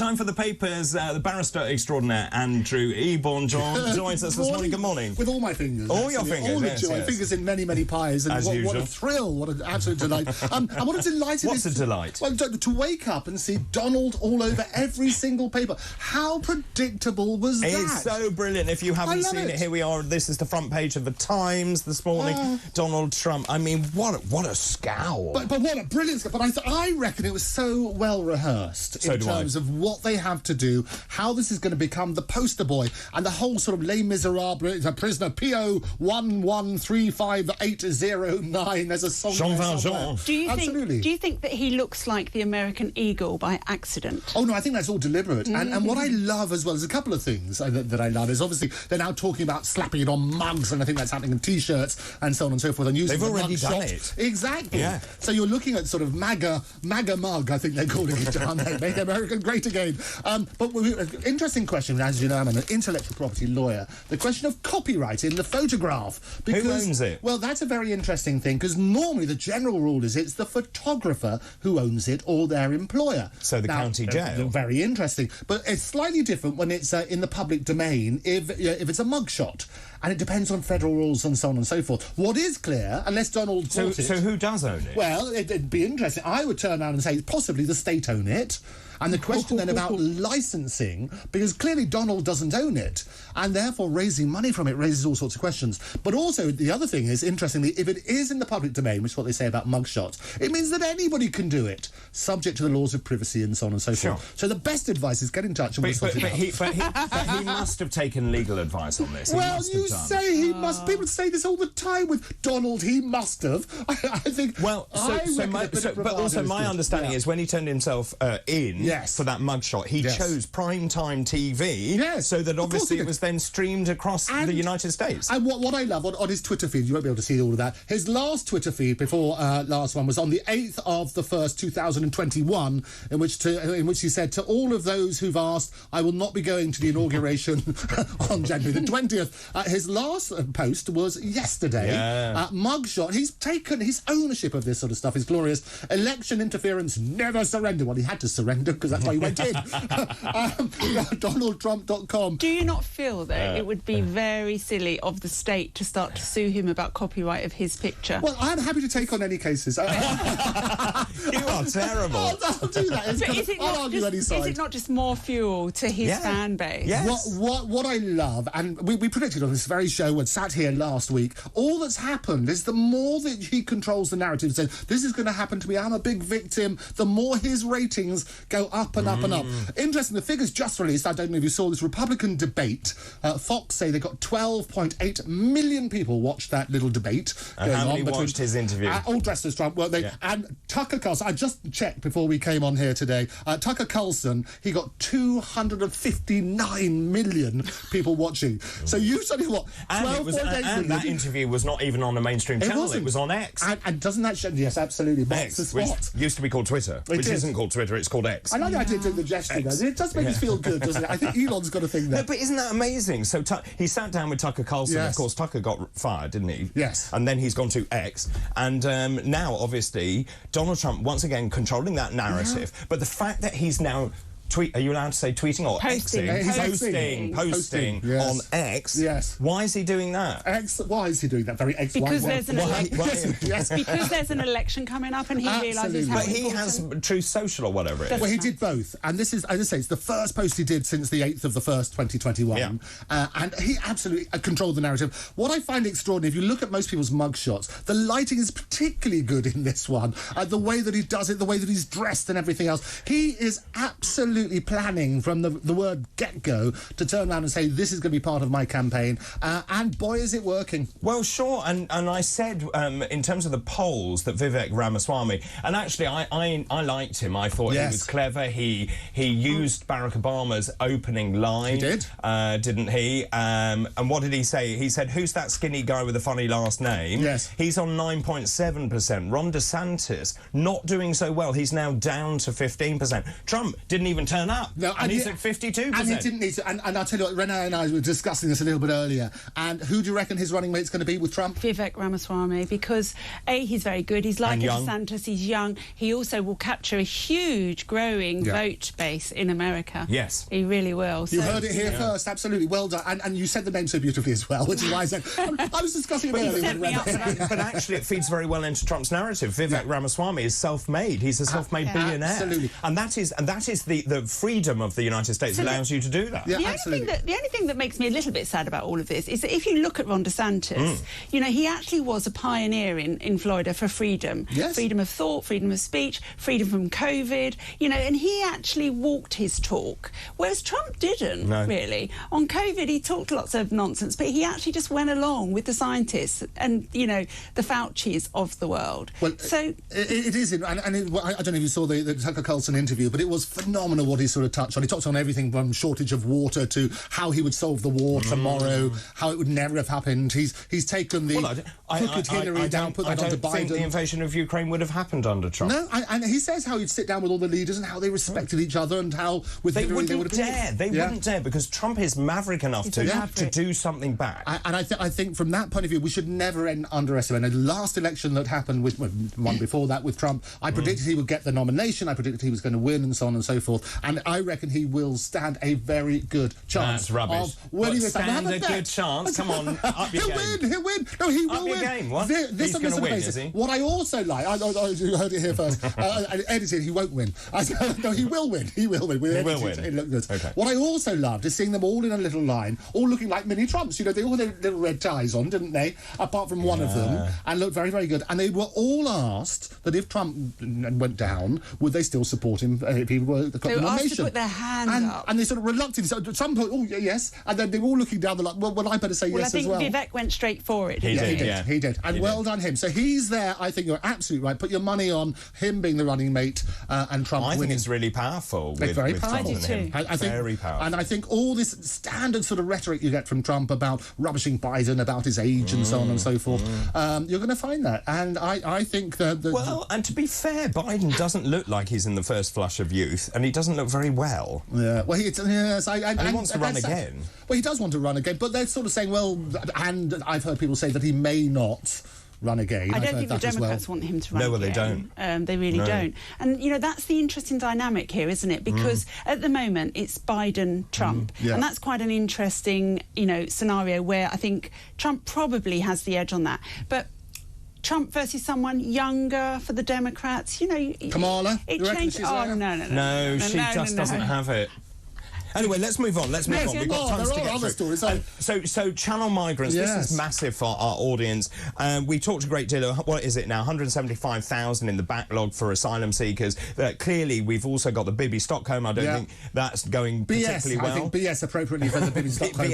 time for the papers. The barrister extraordinaire, Andrew Eborn, joins us this morning. Good morning. With all my fingers. All your fingers, all yes, yes. Fingers in many, many pies. And what a thrill, what an absolute delight. And what a delight it is. What's a delight? Well, to wake up and see Donald all over every single paper. How predictable was that? It's so brilliant. If you haven't seen it, here we are. This is the front page of the Times this morning. Donald Trump. I mean, what a scowl. But what a brilliant scowl. But I reckon it was so well rehearsed in terms of what they have to do, how this is going to become the poster boy, and the whole sort of Les Miserables, a prisoner, PO 1135809. There's a song Jean there Valjean. Do you think that he looks like the American eagle by accident? Oh no, I think that's all deliberate. And what I love as well, there's a couple of things that I love. Is obviously they're now talking about slapping it on mugs, and I think that's happening in T-shirts and so on and so forth. And using they've already done it. Exactly. Yeah. So you're looking at sort of MAGA mug, I think they're calling it, aren't they? Make America great again. But interesting question, as you know, I'm an intellectual property lawyer. The question of copyright in the photograph. Because, who owns it? Well, that's a very interesting thing, because normally the general rule is it's the photographer who owns it or their employer. So the county jail. Very interesting. But it's slightly different when it's in the public domain if it's a mugshot. And it depends on federal rules and so on and so forth. What is clear, unless Donald bought it... So who does own it? Well, it'd be interesting. I would turn around and say possibly the state own it. And the question then about licensing, because clearly Donald doesn't own it, and therefore raising money from it raises all sorts of questions. But also, the other thing is, interestingly, if it is in the public domain, which is what they say about mugshots, it means that anybody can do it, subject to the laws of privacy and so on and so forth. So the best advice is get in touch and we'll sort it out. But he must have taken legal advice on this. Well, you say he must. People say this all the time with Donald. He must have. I think. Well, but also my understanding is when he turned himself in for that mugshot, he chose primetime TV, so that obviously it was then streamed across the United States. And what I love on his Twitter feed, you won't be able to see all of that. His last Twitter feed before last one was on the 8th of the 1st, 2021, in which he said, to all of those who've asked, I will not be going to the inauguration on January the 20th. His last post was yesterday. Mugshot. He's taken his ownership of this sort of stuff. Is glorious. Election interference, never surrender. Well, he had to surrender because that's why he went in. DonaldTrump.com. Do you not feel that it would be very silly of the state to start to sue him about copyright of his picture? Well, I'm happy to take on any cases. You are terrible. I'll do that. I'll argue any side. Is it not just more fuel to his fan base? Yes. What I love, and we predicted on this very show when sat here last week, all that's happened is the more that he controls the narrative, saying this is going to happen to me, I'm a big victim, the more his ratings go up and up and up. Interesting, the figures just released, I don't know if you saw this Republican debate. Fox say they got 12.8 million people watched that little debate. And how many watched his interview? All dressed as Trump, weren't they? Yeah. And Tucker Carlson, I just checked before we came on here today, Tucker Carlson, he got 259 million people watching. So you suddenly what? 12.8 million. That interview was not even on a mainstream channel, it was on X. And doesn't that show? Yes, absolutely. X, which used to be called Twitter, which isn't called Twitter, it's called X. I like the idea of the gesture, though. It does make us feel good, doesn't it? I think Elon's got a thing there. No, but isn't that amazing? So he sat down with Tucker Carlson. Of course, Tucker got fired, didn't he? Yes. And then he's gone to X. And now, obviously, Donald Trump, once again, controlling that narrative. But the fact that he's now... Are you allowed to say tweeting or posting? Posting on X. Yes. Why is he doing that? Why is he doing that? Very X. Because there's an because there's an election coming up, and he realises how. But he has Truth Social or whatever it is. Well, he did both, and this is, as I say, it's the first post he did since the 8th of the 1st, 2021, and he absolutely controlled the narrative. What I find extraordinary, if you look at most people's mugshots, the lighting is particularly good in this one. The way that he does it, the way that he's dressed, and everything else. He is absolutely planning from the word get-go to turn around and say this is going to be part of my campaign, and boy is it working. Well, sure, and I said in terms of the polls that Vivek Ramaswamy, and actually I liked him. I thought he was clever. He used Barack Obama's opening line. He did, didn't he? And what did he say? He said, "Who's that skinny guy with a funny last name?" Yes. He's on 9.7%. Ron DeSantis not doing so well. He's now down to 15%. Trump didn't even turn up. No, and he's at 52%. And he didn't need to. And I'll tell you what, Renée and I were discussing this a little bit earlier. And who do you reckon his running mate's going to be with Trump? Vivek Ramaswamy, because A, he's very good. He's like DeSantis. He's young. He also will capture a huge, growing vote base in America. Yes. He really will. You heard it here first. Absolutely. Well done. And you said the name so beautifully as well, which is why I said... I was discussing it earlier. But actually, it feeds very well into Trump's narrative. Vivek Ramaswamy is self-made. He's a self-made billionaire. Absolutely. And that is the freedom of the United States allows you to do that. Yeah, the only thing that makes me a little bit sad about all of this is that if you look at Ron DeSantis, you know, he actually was a pioneer in Florida for freedom. Yes. Freedom of thought, freedom of speech, freedom from COVID, you know, and he actually walked his talk, whereas Trump didn't, really. On COVID, he talked lots of nonsense, but he actually just went along with the scientists and, you know, the Faucis of the world. Well, so it is, and I don't know if you saw the Tucker Carlson interview, but it was phenomenal what he sort of touched on. He touched on everything from shortage of water to how he would solve the war tomorrow, how it would never have happened. He's taken the crooked Hillary down, put that onto Biden. I don't think the invasion of Ukraine would have happened under Trump. No, and he says how he'd sit down with all the leaders and how they respected each other and how with Hillary they would have... They wouldn't dare, because Trump is maverick enough to do something back. And I think from that point of view, we should never underestimate. And the last election that happened with one before that with Trump, I predicted he would get the nomination. I predicted he was going to win, and so on and so forth. And I reckon he will stand a very good chance. That's rubbish. Stand a good chance? Come on, up your game. He'll win. No, he will up your win. Game. What? He's going to win, is he? What I also like, I heard it here first. I edited. He won't win. No, he will win. He will win. He will win. It looked good. Okay. What I also loved is seeing them all in a little line, all looking like mini Trumps. You know, they all had their little red ties on, didn't they? Apart from one of them, and looked very, very good. And they were all asked that if Trump went down, would they still support him if he were the nomination? They were asked to put their hand up. And they sort of reluctantly, so at some point, yes, and then they were all looking down the line, well, I better say yes as well. I think Vivek went straight for it. He did. And well done him. So he's there. I think you're absolutely right. Put your money on him being the running mate and Trump winning. I think it's really powerful. Very powerful. I do too. I think, very powerful. And I think all this standard sort of rhetoric you get from Trump about rubbishing Biden, about his age and so on and so forth, you're going to find that. And I think that... Well, and to be fair, Biden doesn't look like he's in the first flush of youth, and he doesn't look very well. Yeah, well, and he wants to run again. Well, he does want to run again, but they're sort of saying, well, and I've heard people say that he may not run again. I don't think the Democrats want him to run again. No, they don't. They really don't. And, you know, that's the interesting dynamic here, isn't it? Because at the moment, it's Biden-Trump. And that's quite an interesting, you know, scenario where I think Trump probably has the edge on that. But Trump versus someone younger for the Democrats, you know... Kamala? It changed... Oh, no, she just doesn't have it. Anyway, let's move on. We've got tons to get through. Stories. So channel Migrants, this is massive for our audience. We talked a great deal. What is it now? 175,000 in the backlog for asylum seekers. Clearly, we've also got the Bibi Stockholm. I don't think that's going particularly well. I think BS appropriately for the Bibi Stockholm.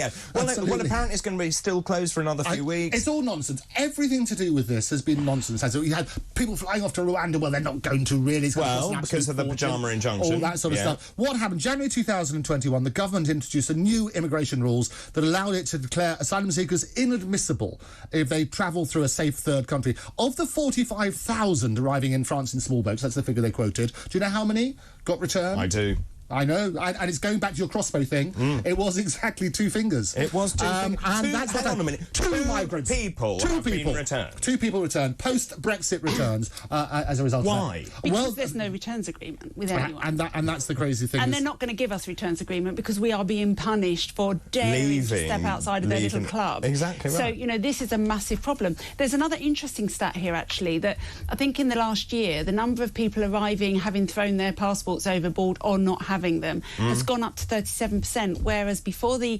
Well, apparently it's going to be still closed for another few weeks. It's all nonsense. Everything to do with this has been nonsense. So you had people flying off to Rwanda. Well, they're not going to really. Because of the pyjama injunction. All that sort of stuff. What happened? January 2020. The government introduced a new immigration rules that allowed it to declare asylum seekers inadmissible if they travel through a safe third country. Of the 45,000 arriving in France in small boats, that's the figure they quoted, do you know how many got returned? I do. I know, and it's going back to your crossbow thing. It was exactly 2 fingers. It was 2 fingers. And that's what hang on a minute. Two migrants. Two people returned. 2 people returned. Post-Brexit returns as a result Why? of that. Because there's no returns agreement with anyone. And that's the crazy thing. And they're not going to give us returns agreement because we are being punished for daring to step outside of their little club. Exactly right. So, you know, this is a massive problem. There's another interesting stat here, actually, that I think in the last year, the number of people arriving having thrown their passports overboard or not having them has gone up to 37%, whereas before the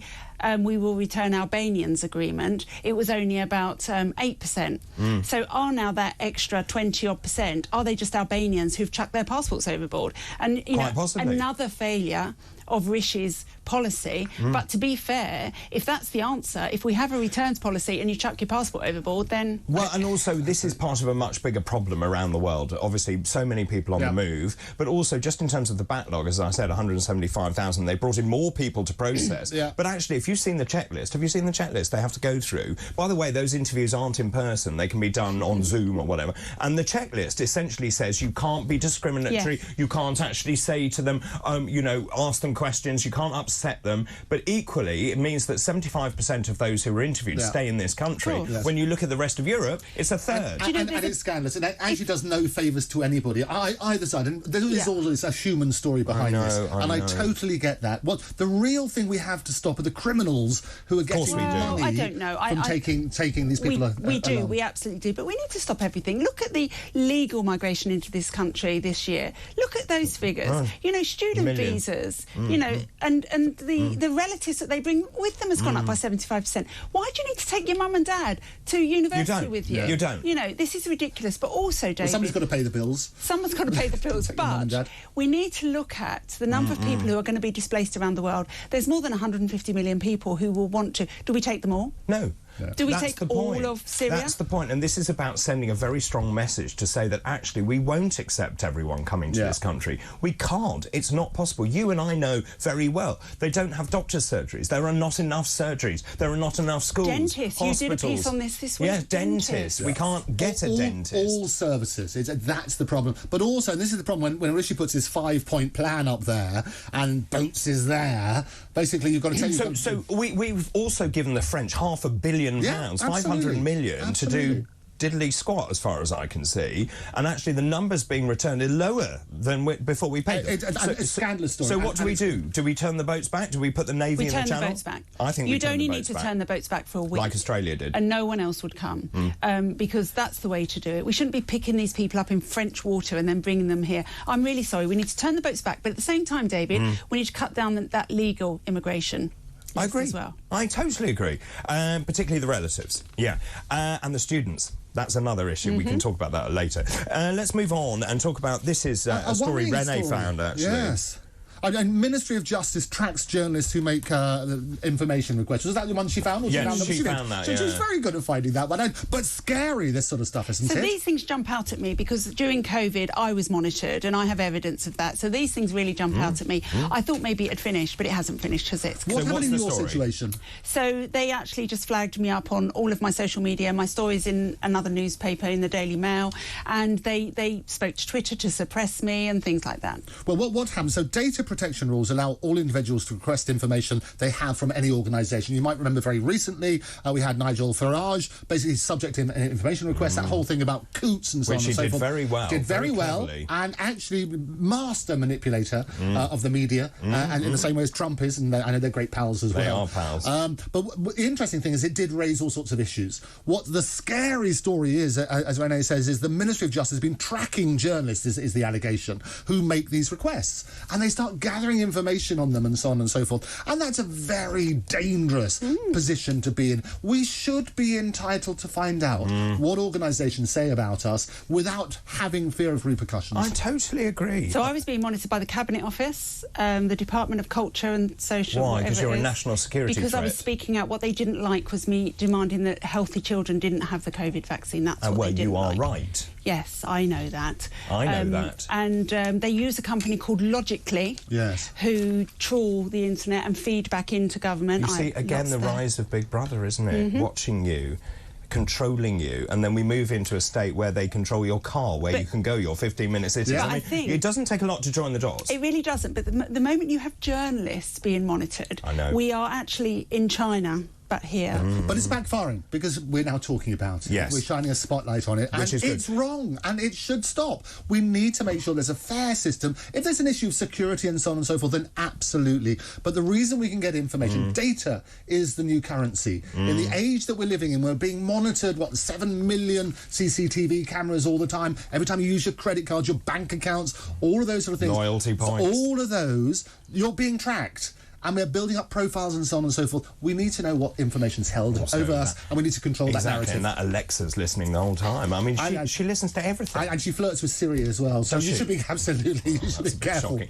We Will Return Albanians agreement, it was only about 8%. So are now that extra 20-odd%, are they just Albanians who've chucked their passports overboard? And, you know, possibly. Another failure of Rishi's policy. But to be fair, if that's the answer, if we have a returns policy and you chuck your passport overboard, then... Well, and also this is part of a much bigger problem around the world. Obviously, so many people on the move, but also just in terms of the backlog, as I said, 175,000, they brought in more people to process. But actually, if you've seen the checklist, have you seen the checklist they have to go through? By the way, those interviews aren't in person. They can be done on Zoom or whatever. And the checklist essentially says you can't be discriminatory, you can't actually say to them, you know, ask them questions, you can't upset them. But equally, it means that 75% of those who were interviewed stay in this country. When you look at the rest of Europe, it's a third. And it's scandalous. And it actually does no favours to anybody, either side. And there is always a human story behind this. And I totally get that. Well, the real thing we have to stop are the criminals who are getting money I don't know. from taking these people We do, we absolutely do. But we need to stop everything. Look at the legal migration into this country this year. Look at those figures. You know, student visas, you know, and the relatives that they bring with them has gone up by 75%. Why do you need to take your mum and dad to university with you? You don't. You know, this is ridiculous. But also, David... Well, somebody's got to pay the bills. Someone's got to pay the bills. But we need to look at the number of people who are going to be displaced around the world. There's more than 150 million people who will want to... Do we take them all? No. Do we take all of Syria? That's the point, and this is about sending a very strong message to say that actually we won't accept everyone coming to this country. We can't. It's not possible. You and I know very well they don't have doctors' surgeries. There are not enough surgeries. There are not enough schools. Dentists. Hospitals. You did a piece on this week. Yeah, dentists. We can't get a dentist. All services. That's the problem. But also, and this is the problem, when Rishi puts his 5-point plan up there and boats is there, basically you've got to take... So we've also given the French £500 million, 500 million to do diddly squat, as far as I can see, and actually the numbers being returned are lower than before we paid them. It's a scandalous story. So what do we do? Do we turn the boats back? Do we put the Navy in the channel? We turn the boats back. I think you'd only need to turn the boats back for a week. Like Australia did. And no one else would come, because that's the way to do it. We shouldn't be picking these people up in French water and then bringing them here. I'm really sorry. We need to turn the boats back, but at the same time, David, we need to cut down that legal immigration. I agree. As well. I totally agree. Particularly the relatives. Yeah. And the students. That's another issue. We can talk about that later. Let's move on and talk about... This is a story Renée found, actually. Yes. Ministry of Justice tracks journalists who make information requests. Was that the one she found? Or yes, she found that, She was very good at finding that one. But scary, this sort of stuff, isn't it? So these things jump out at me because during COVID I was monitored and I have evidence of that. So these things really jump out at me. I thought maybe it had finished, but it hasn't finished, has it? What happened in your situation? So they actually just flagged me up on all of my social media. My story's in another newspaper, in the Daily Mail, and they spoke to Twitter to suppress me and things like that. Well, what happened? So data protection rules allow all individuals to request information they have from any organisation. You might remember very recently we had Nigel Farage basically subject to information requests, that whole thing about coots and so on and so forth. Which he did very well. Did very well, and actually master manipulator of the media, and in the same way as Trump is, and I know they're great pals as well. They are pals. But the interesting thing is it did raise all sorts of issues. What the scary story is, as Renée says, is the Ministry of Justice has been tracking journalists, is the allegation, who make these requests. And they start gathering information on them and so on and so forth. And that's a very dangerous position to be in. We should be entitled to find out what organisations say about us without having fear of repercussions. I totally agree. So I was being monitored by the Cabinet Office, the Department of Culture and Social... Why? Because you're a national security Because threat. I was speaking out. What they didn't like was me demanding that healthy children didn't have the COVID vaccine. That's what they didn't like. Well, you are right. Yes, I know that. I know that. And they use a company called Logically, who trawl the internet and feed back into government. You see, again, the rise of Big Brother, isn't it? Watching you, controlling you, and then we move into a state where they control your car, where you can go your 15-minute cities. Yeah. I mean, it doesn't take a lot to join the dots. It really doesn't, but the moment you have journalists being monitored, I know. We are actually in China, but here. But it's backfiring because we're now talking about it. Yes. We're shining a spotlight on it. Which is it's wrong and it should stop. We need to make sure there's a fair system. If there's an issue of security and so on and so forth, then absolutely. But the reason we can get information, data is the new currency. In the age that we're living in, we're being monitored, 7 million CCTV cameras all the time. Every time you use your credit cards, your bank accounts, all of those sort of things. Loyalty points. All of those, you're being tracked. and we're building up profiles and so on and so forth, we need to know what information's held over us, and we need to control that narrative. And that Alexa's listening the whole time. I mean, she listens to everything. And she flirts with Siri as well, so you should be absolutely careful.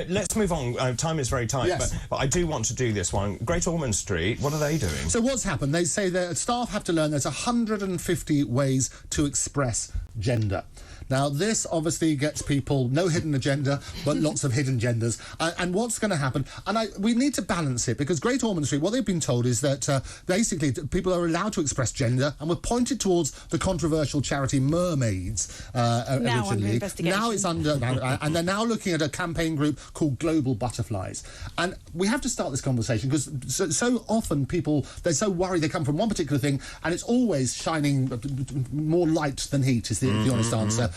Let's move on. Time is very tight, but I do want to do this one. Great Ormond Street, what are they doing? So what's happened? They say that staff have to learn there's 150 ways to express gender. Now, this obviously gets people no hidden agenda, but lots of hidden genders. And what's going to happen? And we need to balance it, because Great Ormond Street, what they've been told is that basically people are allowed to express gender, and we're pointed towards the controversial charity Mermaids originally. Under investigation. Now it's under, and they're now looking at a campaign group called Global Butterflies. And we have to start this conversation because so often people, they're so worried they come from one particular thing, and it's always shining more light than heat is the honest answer.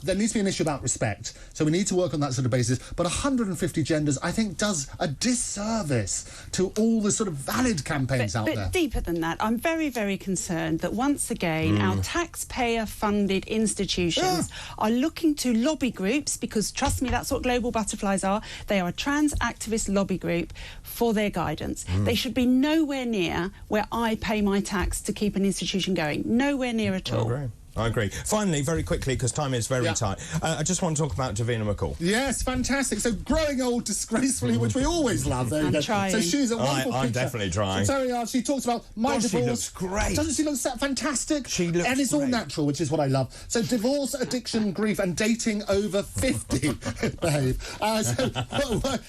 There needs to be an issue about respect, so we need to work on that sort of basis. But 150 genders, I think, does a disservice to all the sort of valid campaigns out there. But deeper than that, I'm very, very concerned that once again our taxpayer-funded institutions are looking to lobby groups, because trust me, that's what Global Butterflies are. They are a trans activist lobby group for their guidance. They should be nowhere near where I pay my tax to keep an institution going. Nowhere near at all. I agree. Finally, very quickly, because time is very tight, I just want to talk about Davina McColl. Yes, fantastic. So, growing old disgracefully, which we always love. I'm trying. So she's a wonderful I'm definitely trying. So, she talks about my divorce. She looks great. Doesn't she look fantastic? She looks And it's all natural, which is what I love. So, divorce, addiction, grief, and dating over 50, babe.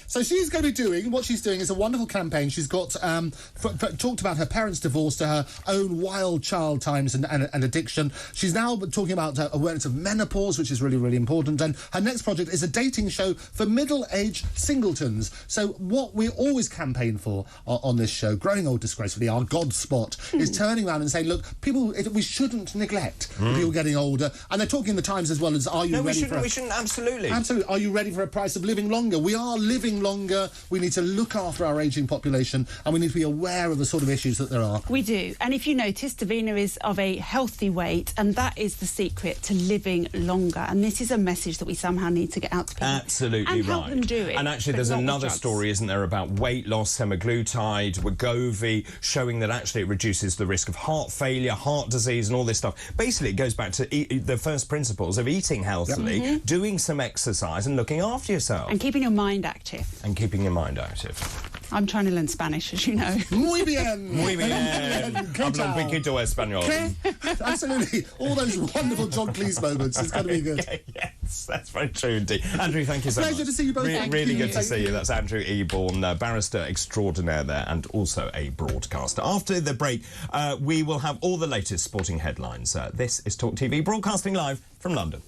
So she's going to be doing, what she's doing is a wonderful campaign. She's got, talked about her parents' divorce to her own wild child times and addiction. She's now talking about awareness of menopause, which is really, really important. And her next project is a dating show for middle-aged singletons. So what we always campaign for on this show, Growing Old Disgracefully, our God spot, is turning around and saying, look, people, we shouldn't neglect people getting older. And they're talking in the Times as well as, are you ready for... we shouldn't, absolutely. Absolutely. Are you ready for a price of living longer? We are living longer. We need to look after our ageing population, and we need to be aware of the sort of issues that there are. We do. And if you notice, Davina is of a healthy weight, and that is the secret to living longer. And this is a message that we somehow need to get out to people. Absolutely and help them do it. And actually, there's another story, isn't there, about weight loss, semaglutide, Wegovy, showing that actually it reduces the risk of heart failure, heart disease, and all this stuff. Basically, it goes back to the first principles of eating healthily, doing some exercise, and looking after yourself. And keeping your mind active. I'm trying to learn Spanish, as you know. Muy bien. Muy bien. Hablo un poquito español. Absolutely. All those wonderful John Cleese moments. It's going to be good. Yes, that's very true indeed. Andrew, thank you so much. Pleasure to see you both. Really good to see you. That's Andrew Eborn, barrister extraordinaire there, and also a broadcaster. After the break, we will have all the latest sporting headlines. This is Talk TV, broadcasting live from London.